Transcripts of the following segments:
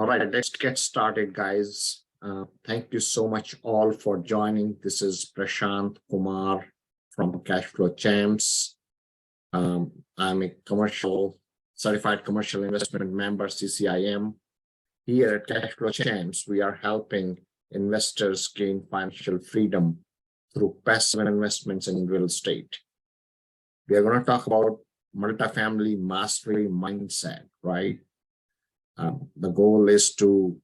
All right, let's get started, guys. Thank you so much all for joining. This is Prashant Kumar from Cashflow Champs. I'm a certified commercial investment member, CCIM. Here at Cashflow Champs, we are helping investors gain financial freedom through passive investments in real estate. We are going to talk about multifamily mastery mindset, right? The goal is to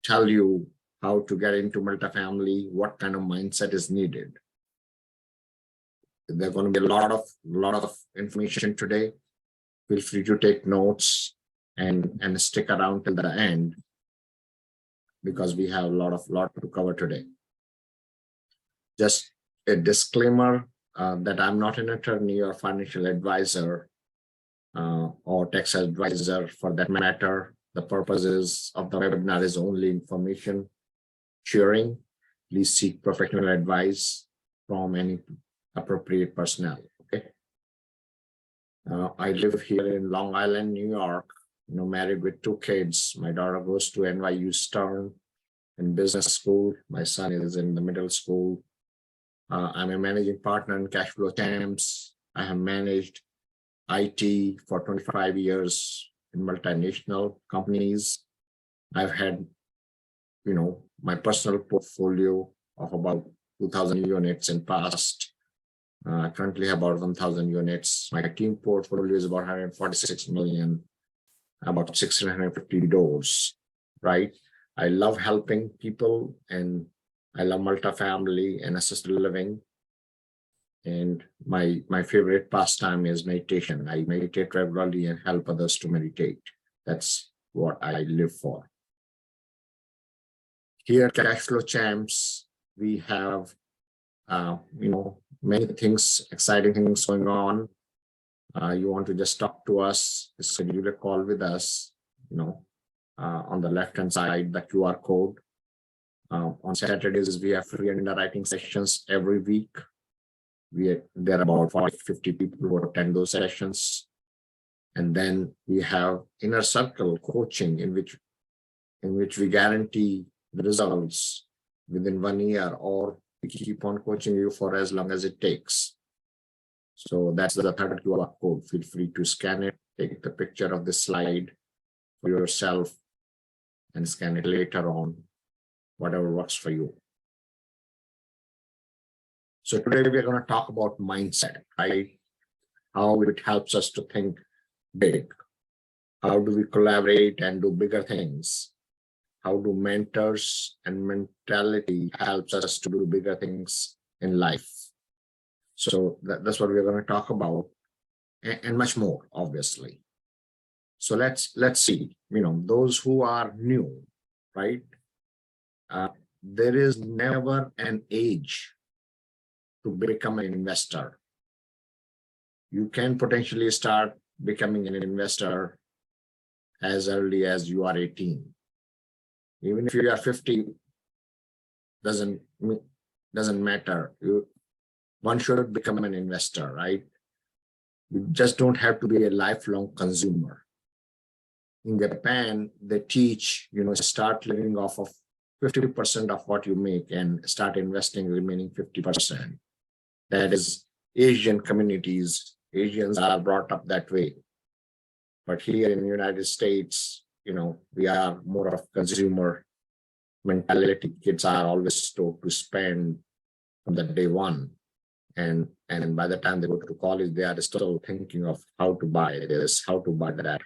tell you how to get into multifamily, what kind of mindset is needed. There's going to be a lot of information today. Feel free to take notes and stick around till the end because we have a lot to cover today. Just a disclaimer that I'm not an attorney or financial advisor or tax advisor for that matter. The purposes of the webinar is only information sharing. Please seek professional advice from any appropriate personnel. Okay. I live here in Long Island, New York, married with 2 kids. My daughter goes to NYU Stern in business school. My son is in the middle school. I'm a managing partner in Cashflow Champs. I have managed IT for 25 years in multinational companies. I've had, my personal portfolio of about 2,000 units in past. I currently have about 1,000 units. My team portfolio is about 146 million, about 650 doors, right? I love helping people and I love multifamily and assisted living. And my favorite pastime is meditation. I meditate regularly and help others to meditate. That's what I live for. Here at Cashflow Champs, we have, many things, exciting things going on. You want to just talk to us, schedule a call with us, on the left-hand side, the QR code. On Saturdays, we have free underwriting sessions every week. There are about 40-50 people who attend those sessions. And then we have inner circle coaching in which we guarantee the results within 1 year, or we keep on coaching you for as long as it takes. So that's the third QR code. Feel free to scan it, take the picture of the slide for yourself and scan it later on, whatever works for you. So today we're going to talk about mindset, right? How it helps us to think big. How do we collaborate and do bigger things? How do mentors and mentality helps us to do bigger things in life? So that's what we're going to talk about, and much more, obviously. So let's see, those who are new, right? There is never an age to become an investor. You can potentially start becoming an investor as early as you are 18. Even if you are 50, doesn't matter. One should become an investor, right? You just don't have to be a lifelong consumer. In Japan, they teach, start living off of 50% of what you make and start investing remaining 50%. That is Asian communities. Asians are brought up that way. But here in the United States, we are more of consumer mentality. Kids are always told to spend from the day one. And by the time they go to college, they are still thinking of how to buy this, how to buy that,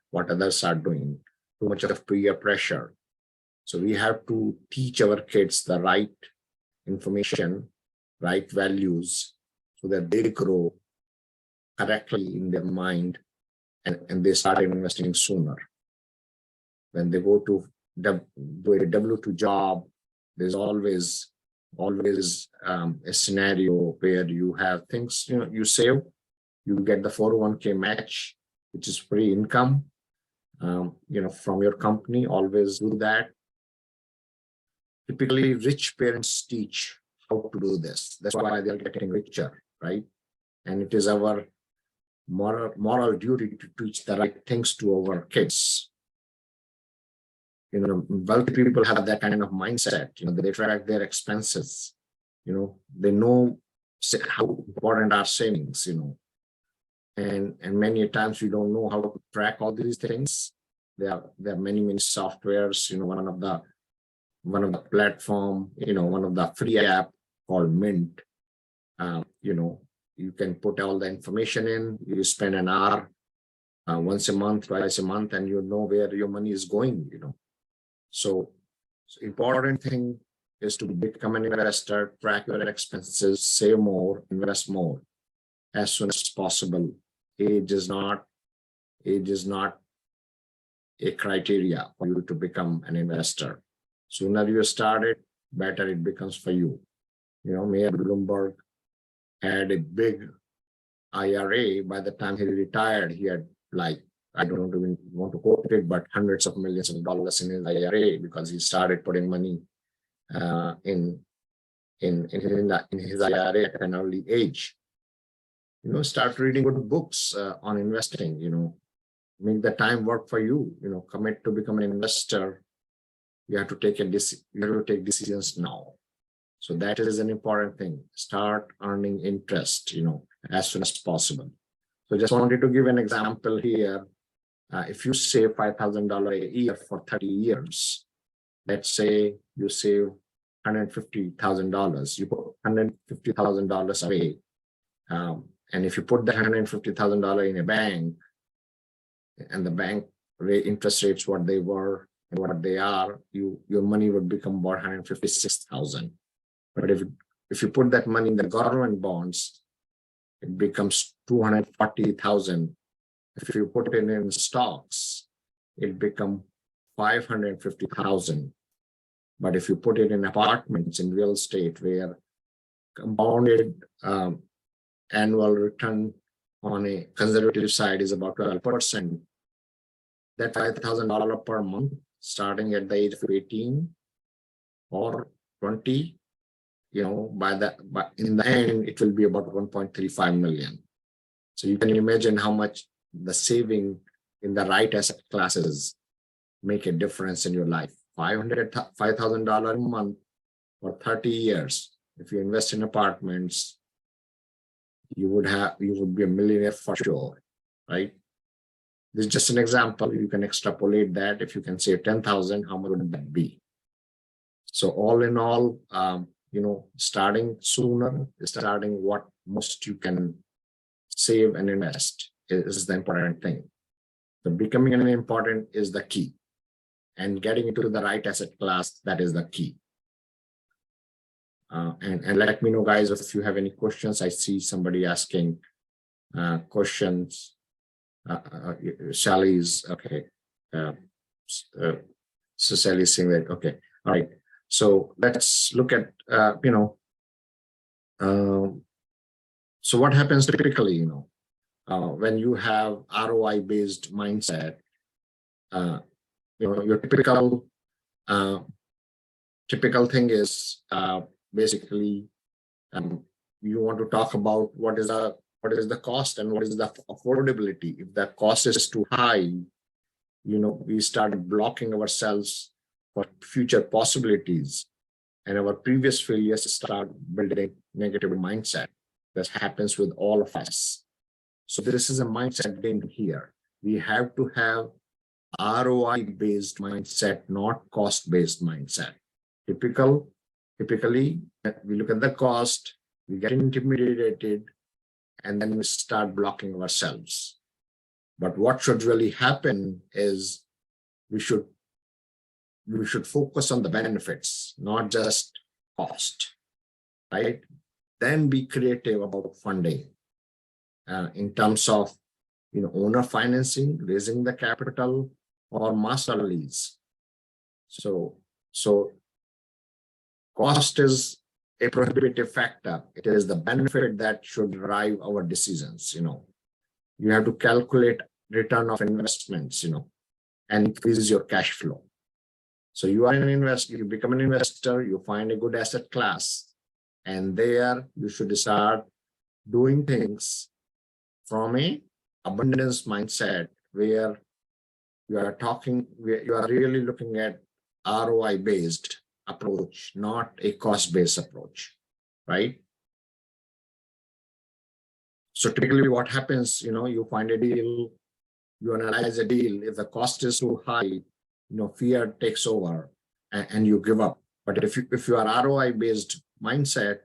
what others are doing. Too much of peer pressure. So we have to teach our kids the right information, right values, so that they grow correctly in their mind and they start investing sooner. When they go to do a W-2 job, there's always a scenario where you have things, you save, you get the 401k match, which is free income, from your company. Always do that. Typically, rich parents teach how to do this. That's why they're getting richer, right? And it is our moral duty to teach the right things to our kids. wealthy people have that kind of mindset. They track their expenses. They know how important are savings. And many times we don't know how to track all these things. There are many softwares. One of the platform. One of the free app called Mint. You can put all the information in. You spend an hour once a month, twice a month, and you know where your money is going. So important thing is to become an investor, track your expenses, save more, invest more as soon as possible. Age is not a criteria for you to become an investor. Sooner you start it, better it becomes for you. Mayor Bloomberg had a big IRA. By the time he retired, he had, like, I don't even want to quote it, but hundreds of millions of dollars in his IRA, because he started putting money in his IRA at an early age. Start reading good books on investing. Make the time work for you. Commit to become an investor. You have to take decisions now. So that is an important thing. Start earning interest, as soon as possible. So just wanted to give an example here. If you save $5,000 a year for 30 years, let's say you save $150,000, you put $150,000 away. And if you put the $150,000 in a bank, and the bank interest rates what they were and what they are, your money would become about $156,000. But if you put that money in the government bonds, it becomes $240,000. If you put it in stocks, it becomes $550,000. But if you put it in apartments, in real estate, where compounded annual return on a conservative side is about 12%, that $5,000 per month, starting at the age of 18 or 20, but in the end, it will be about 1.35 million. So you can imagine how much the saving in the right asset classes make a difference in your life. $5,000 a month for 30 years. If you invest in apartments, you would be a millionaire for sure, right? This is just an example. You can extrapolate that. If you can save 10,000, how much would that be? So all in all, starting sooner, starting what most you can save and invest is the important thing. So becoming an important is the key, and getting into the right asset class, that is the key. And let me know, guys, if you have any questions. I see somebody asking questions. Sally's okay. So Sally's saying that, okay, all right. So let's look at, so what happens typically, when you have ROI-based mindset, your typical thing is basically you want to talk about what is the cost and what is the affordability. If the cost is too high, we start blocking ourselves for future possibilities, and our previous failures start building negative mindset. That happens with all of us. So this is a mindset game here. We have to have ROI-based mindset, not cost-based mindset. Typically, we look at the cost, we get intimidated, and then we start blocking ourselves. But what should really happen is we should focus on the benefits, not just cost, right? Then be creative about funding in terms of owner financing, raising the capital, or master lease. So cost is a prohibitive factor. It is the benefit that should drive our decisions. You have to calculate return of investments, and increase your cash flow. So you are an investor, you become an investor, you find a good asset class, and there you should start doing things from a abundance mindset, where you are really looking at ROI based approach, not a cost based approach, right? So typically what happens, you find a deal, you analyze a deal. If the cost is too high, fear takes over and you give up. But if you are ROI based mindset,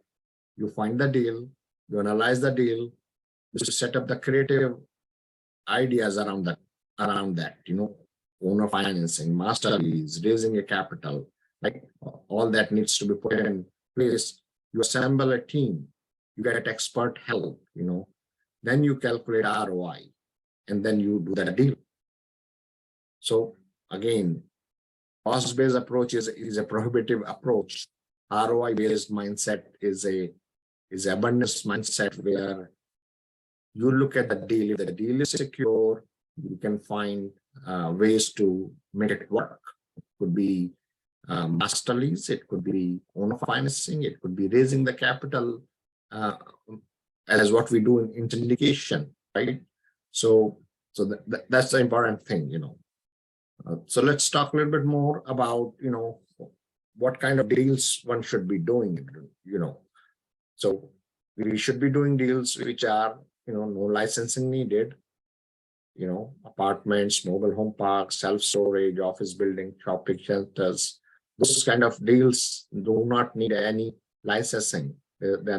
you find the deal, you analyze the deal, you set up the creative ideas around that, owner financing, master lease, raising a capital, like all that needs to be put in place. You assemble a team, you get expert help, then you calculate ROI, and then you do that deal. So again, cost-based approach is a prohibitive approach. ROI-based mindset is abundance mindset, where you look at the deal. If the deal is secure, you can find ways to make it work. It could be master lease, it could be owner financing, it could be raising the capital, as what we do in syndication, right? So that's the important thing, So let's talk a little bit more about, what kind of deals one should be doing, So we should be doing deals which are, no licensing needed, apartments, mobile home parks, self-storage, office building, shopping centers. Those kind of deals do not need any licensing. They're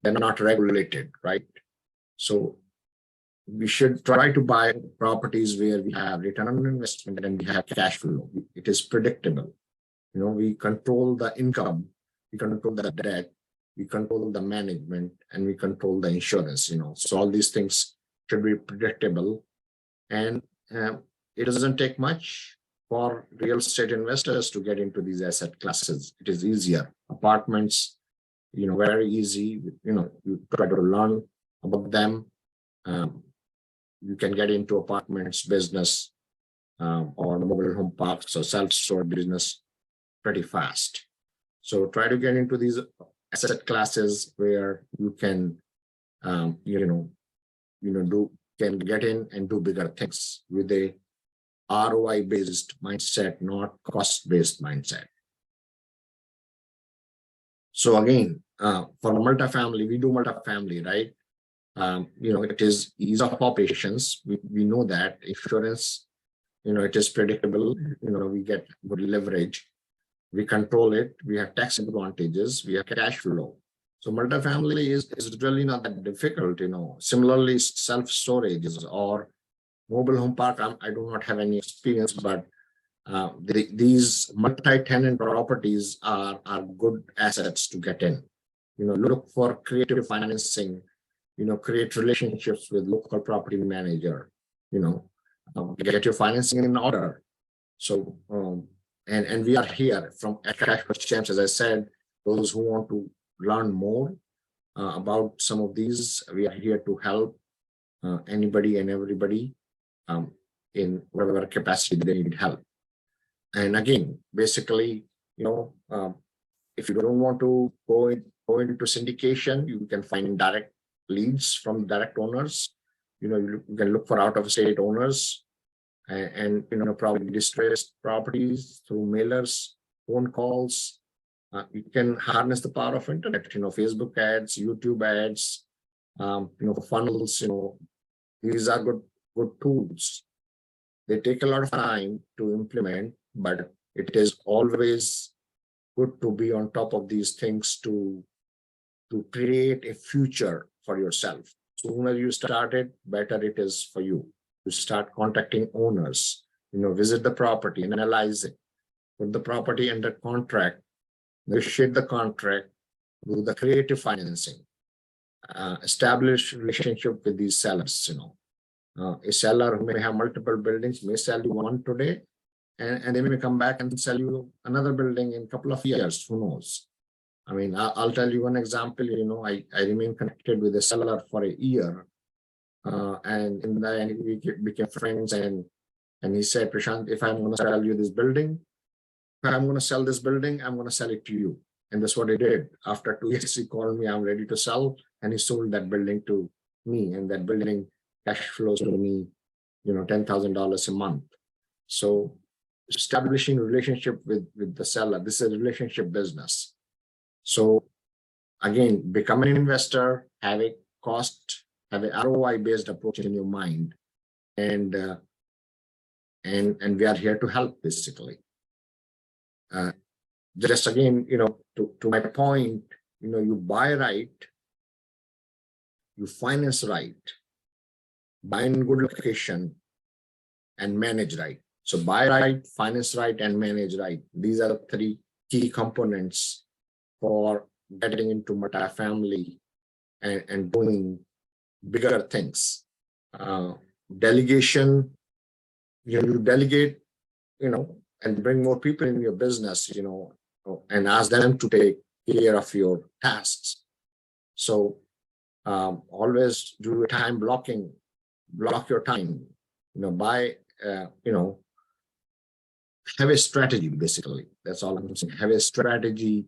not regulated, right? So we should try to buy properties where we have return on investment and we have cash flow. It is predictable. We control the income, we control the debt, we control the management, and we control the insurance, So all these things should be predictable. And it doesn't take much for real estate investors to get into these asset classes. It is easier. Apartments, very easy. You try to learn about them. You can get into apartments business or mobile home parks or self-storage business pretty fast. So try to get into these asset classes where you can, can get in and do bigger things with a ROI-based mindset, not cost-based mindset. So again, for multifamily, we do multifamily, right? It is ease of operations. We know that insurance, it is predictable. We get good leverage. We control it. We have tax advantages. We have cash flow. So multifamily is really not that difficult. Similarly, self-storages or mobile home park, I do not have any experience, but these multi-tenant properties are good assets to get in. Look for creative financing, create relationships with local property manager, get your financing in order. So, and we are here from Cash Champs, as I said, those who want to learn more about some of these, we are here to help anybody and everybody in whatever capacity they need help. And again, basically, if you don't want to go into syndication, you can find direct leads from direct owners. You can look for out-of-state owners and probably distressed properties through mailers, phone calls. You can harness the power of internet, Facebook ads, YouTube ads, funnels, these are good tools. They take a lot of time to implement, but it is always good to be on top of these things to create a future for yourself. Sooner you start it, better it is for you. You start contacting owners, visit the property, analyze it, put the property under contract, negotiate the contract, do the creative financing, establish relationship with these sellers. A seller who may have multiple buildings may sell you one today, and they may come back and sell you another building in a couple of years. Who knows? I mean, I'll tell you one example. I remain connected with a seller for a year, and in the end we became friends. And he said, Prashant, if I'm going to sell you this building, I'm going to sell this building, I'm going to sell it to you. And that's what he did. After 2 years, he called me, I'm ready to sell, and he sold that building to me, and that building cash flows to me $10,000 a month. So establishing a relationship with the seller, this is a relationship business. So again, become an investor, have a ROI based approach in your mind, and we are here to help basically. Just again, to my point, you buy right, you finance right, buy in good location, and manage right. So buy right, finance right, and manage right. These are the three key components for getting into multifamily and doing bigger things. Delegation, you delegate, and bring more people in your business, and ask them to take care of your tasks. So always do time blocking, block your time, have a strategy, basically. That's all I'm saying. Have a strategy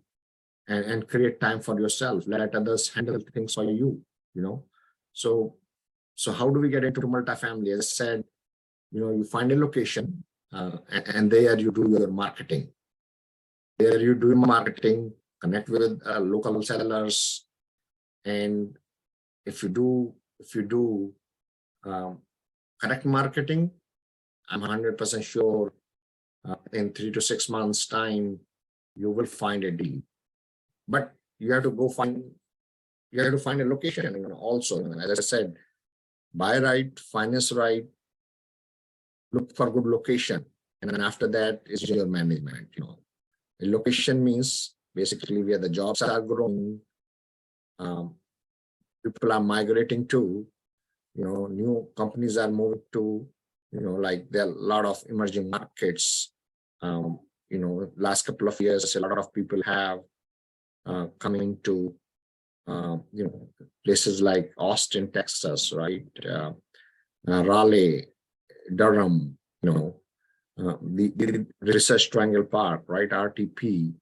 and create time for yourself. Let others handle things for you, So how do we get into multifamily? As I said, you find a location and there you do your marketing. There you do marketing, connect with local sellers. And if you do correct marketing, I'm 100% sure in 3 to 6 months time, you will find a deal. But you have to find a location also. As I said, buy right, finance right, look for good location. And then after that is your management. The location means basically where the jobs are growing, people are migrating to, new companies are moving to, like there are a lot of emerging markets. Last couple of years, a lot of people have coming to, places like Austin, Texas, right? Raleigh, Durham, the Research Triangle Park, right? RTP,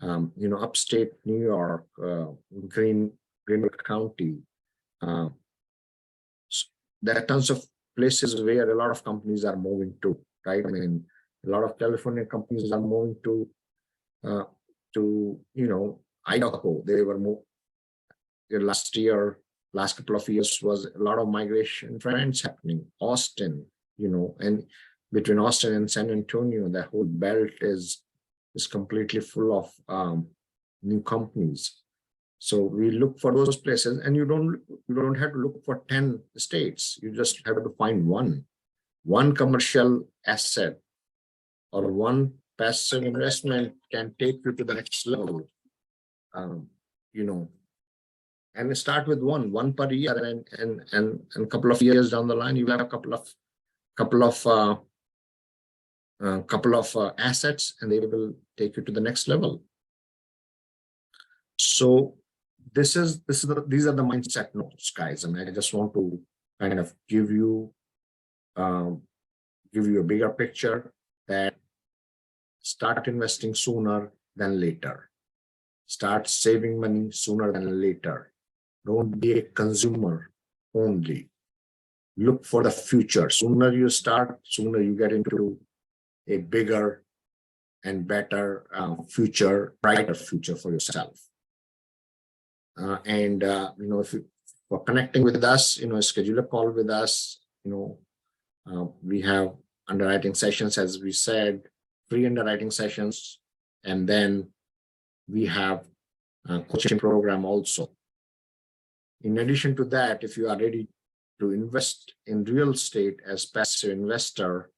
upstate New York, Greenwood County. So there are tons of places where a lot of companies are moving to, right? A lot of California companies are moving to Idaho. They were moved last couple of years was a lot of migration trends happening. Austin, and between Austin and San Antonio, that whole belt is completely full of new companies. So we look for those places, and you don't have to look for 10 states. You just have to find one commercial asset or one passive investment can take you to the next level. And start with one per year, and a couple of years down the line, you have a couple of assets, and they will take you to the next level. So these are the mindset notes, guys. I just want to kind of give you a bigger picture that start investing sooner than later. Start saving money sooner than later. Don't be a consumer only. Look for the future. Sooner you start, sooner you get into a bigger and better future, brighter future for yourself. If you for connecting with us, schedule a call with us. We have underwriting sessions, as we said, free underwriting sessions, and then we have a coaching program also. In addition to that, if you are ready to invest in real estate as passive investor,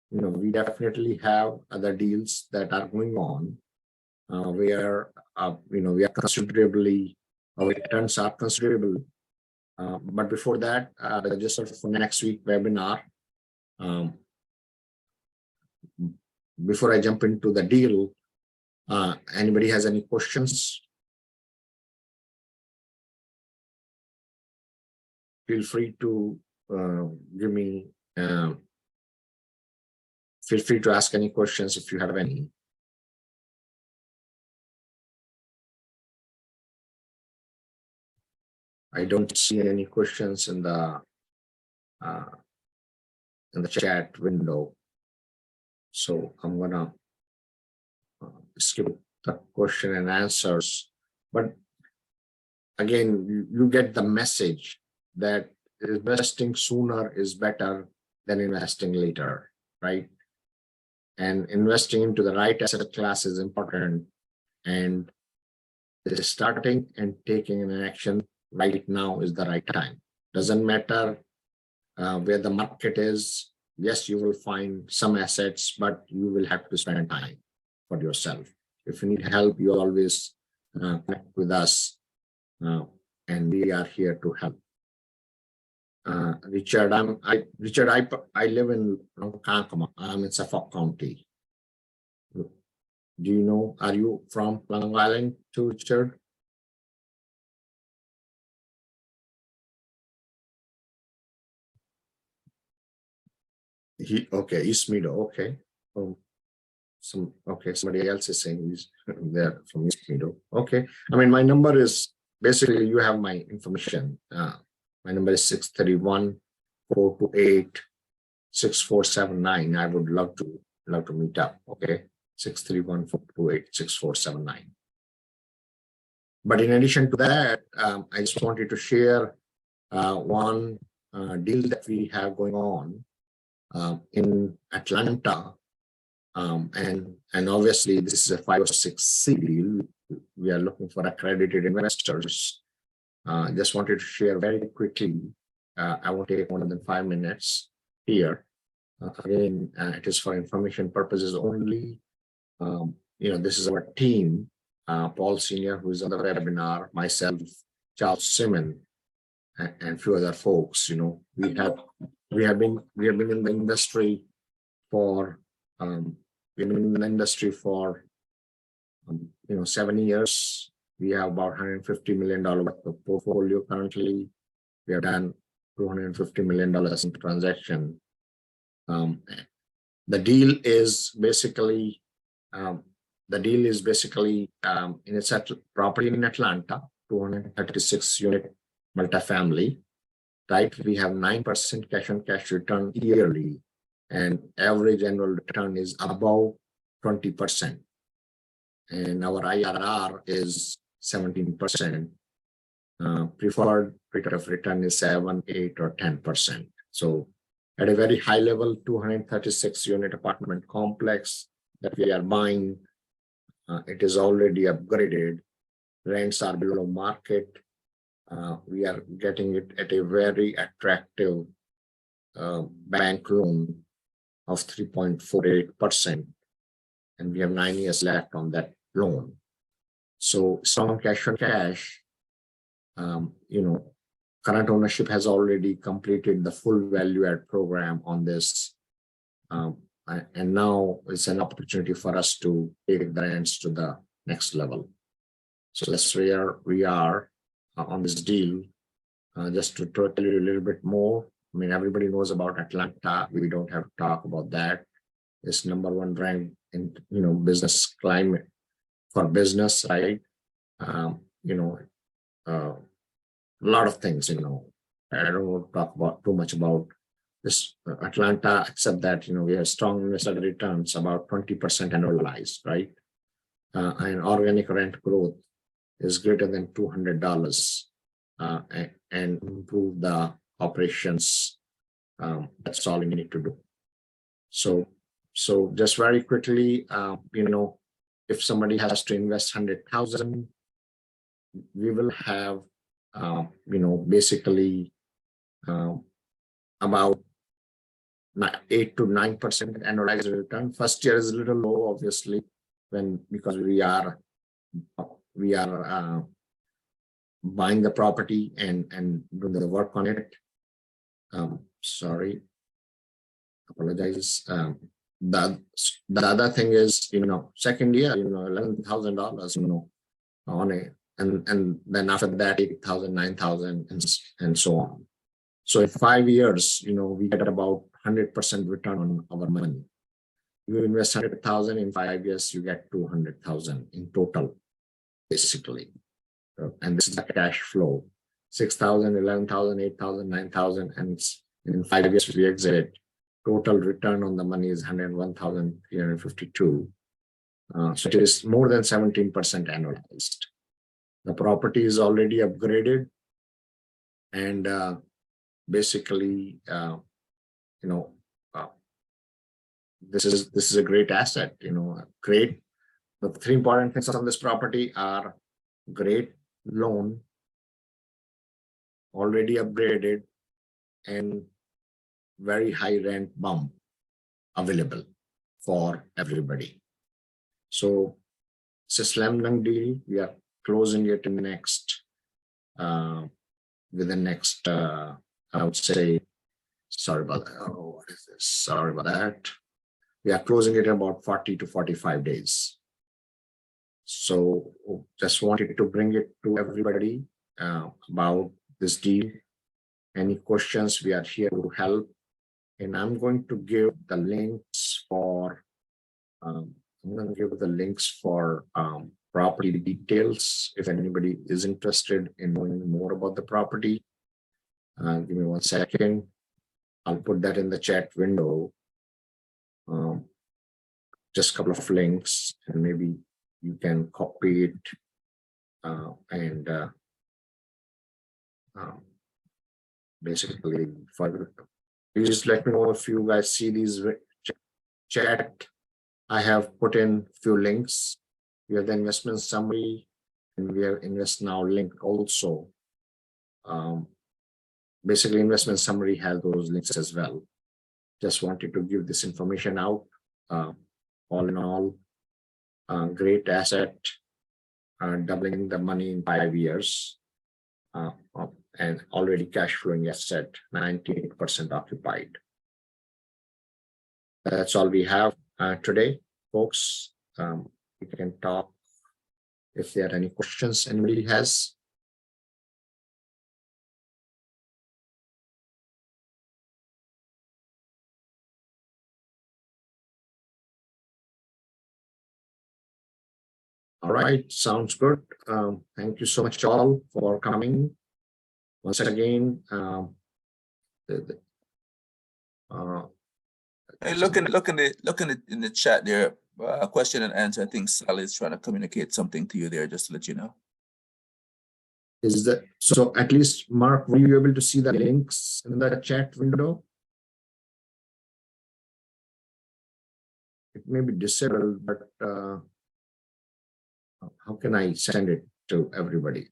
we definitely have other deals that are going on where we are considerably, our returns are considerable. But before that, register for next week webinar. Before I jump into the deal, anybody has any questions? Feel free to feel free to ask any questions if you have any. I don't see any questions in the in the chat window. So I'm gonna skip the question and answers. But again, you get the message that investing sooner is better than investing later, right? And investing into the right asset class is important. And starting and taking an action right now is the right time. Doesn't matter where the market is. Yes, you will find some assets, but you will have to spend time for yourself. If you need help, you always connect with us, and we are here to help. Richard, I live in Ronkonkoma. I'm in Suffolk County. Do you know, are you from Long Island too, Richard? Okay, East Meadow, okay. Somebody else is saying he's there from East Meadow. Okay, I mean, my number is basically, you have my information. My number is 631-428-6479. I would love to meet up. Okay, 631-428-6479. But in addition to that, I just wanted to share one deal that we have going on in Atlanta. And obviously this is a 506C deal. We are looking for accredited investors. Just wanted to share very quickly. I won't take more than 5 minutes here. Again, it is for information purposes only. This is our team, Paul Senior, who is on the webinar, myself, Charles Simon, and few other folks. We have been in the industry for 7 years. We have about $150 million worth of portfolio currently. We have done $250 million in transaction. The deal is basically in it's a property in Atlanta, 236 unit multifamily, right? We have 9% cash on cash return yearly, and average annual return is above 20%. And our IRR is 17%. Preferred rate of return is 7, 8, or 10%. So at a very high level, 236 unit apartment complex that we are buying, it is already upgraded. Rents are below market. We are getting it at a very attractive bank loan of 3.48%. And we have 9 years left on that loan. So strong cash on cash. Current ownership has already completed the full value add program on this. And now it's an opportunity for us to take the rents to the next level. So that's where we are on this deal. Just to tell you a little bit more, I mean, everybody knows about Atlanta. We don't have to talk about that. It's #1 ranked in business climate for business, right? A lot of things. I don't want to talk about too much about this Atlanta, except that we have strong investor returns, about 20% annualized, right? And organic rent growth is greater than $200, and improve the operations. That's all you need to do. So just very quickly, if somebody has to invest 100,000, we will have basically about 8 to 9% annualized return. First year is a little low, obviously, because we are buying the property and doing the work on it. Sorry, apologize. The other thing is, second year, $11,000, on it, and then after that, 8,000, 9,000, and so on. So in 5 years, we get about 100% return on our money. You invest 100,000 in 5 years, you get 200,000 in total, basically. And this is the cash flow: 6,000, 11,000, 8,000, 9,000, and in 5 years we exit total return on the money is 101,352. So it is more than 17% annualized. The property is already upgraded, and basically, this is a great asset. Great. The three important things on this property are great loan, already upgraded, and very high rent bump available for everybody. So it's a slam dunk deal. We are closing it in the next, within next, I would say, sorry about that. Oh, what is this? Sorry about that. We are closing it in about 40 to 45 days. So just wanted to bring it to everybody about this deal. Any questions, we are here to help. And I'm going to give the links for, property details if anybody is interested in knowing more about the property. Give me 1 second. I'll put that in the chat window. Just a couple of links, and maybe you can copy it and basically, please let me know if you guys see these chat. I have put in few links. We have the investment summary, and we have invest now link also. Basically, investment summary has those links as well. Just wanted to give this information out. All in all, great asset, doubling the money in 5 years, and already cash flowing asset, 98% occupied. That's all we have today, folks. We can talk if there are any questions anybody has. All right, sounds good. Thank you so much all for coming. Once again, hey, look in the chat there. Question and answer. I think Sally is trying to communicate something to you there, just to let you know. Is that so? At least, Mark, were you able to see the links in the chat window? It may be disabled, but how can I send it to everybody?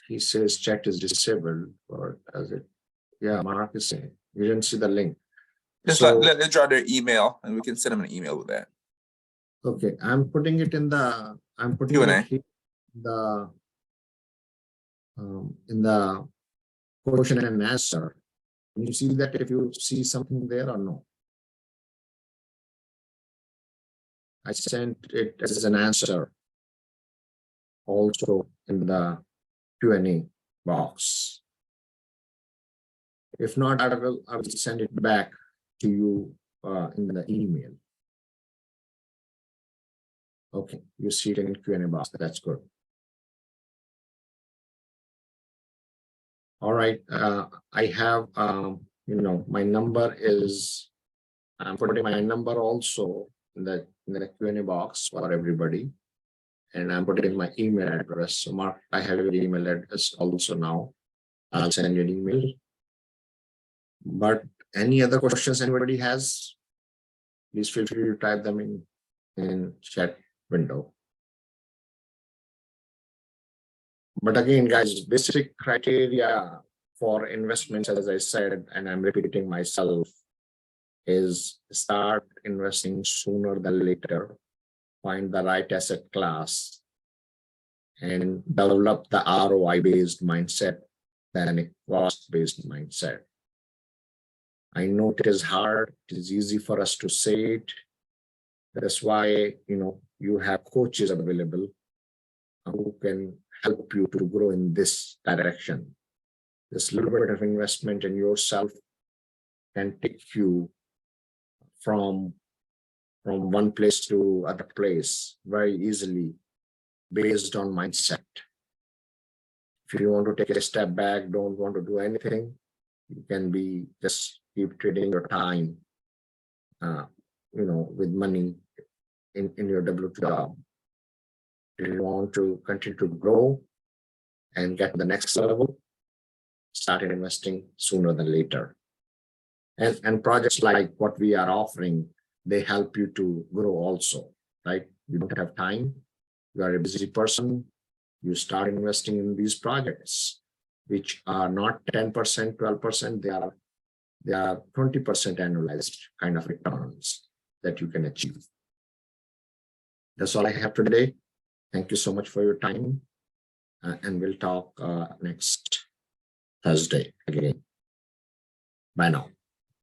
He says chat is disabled, or does it? Yeah, Mark is saying you didn't see the link. Just let them draw their email, and we can send them an email with that. Okay, I'm putting it in the. I'm putting Q&A. it in the question and answer. Can you see that? If you see something there or no? I sent it as an answer also in the Q&A box. If not, I will send it back to you in the email. Okay, you see it in Q&A box. That's good. All right, I have my number is. I'm putting my number also in the Q&A box for everybody, and I'm putting my email address. So Mark, I have your email address also now. I'll send you an email. But any other questions anybody has, please feel free to type them in chat window. But again, guys, basic criteria for investments, as I said, and I'm repeating myself, is start investing sooner than later, find the right asset class, and develop the ROI-based mindset than a cost-based mindset. I know it is hard. It is easy for us to say it. That's why you have coaches available who can help you to grow in this direction. This little bit of investment in yourself can take you from one place to other place very easily based on mindset. If you want to take a step back, don't want to do anything, You can be just keep trading your time, with money in your W2 job. If you want to continue to grow and get to the next level, start investing sooner than later. And projects like what we are offering, they help you to grow also, right? You don't have time, you are a busy person, you start investing in these projects, which are not 10%, 12%, they are 20% annualized kind of returns that you can achieve. That's all I have today. Thank you so much for your time. And we'll talk next Thursday again. Bye now.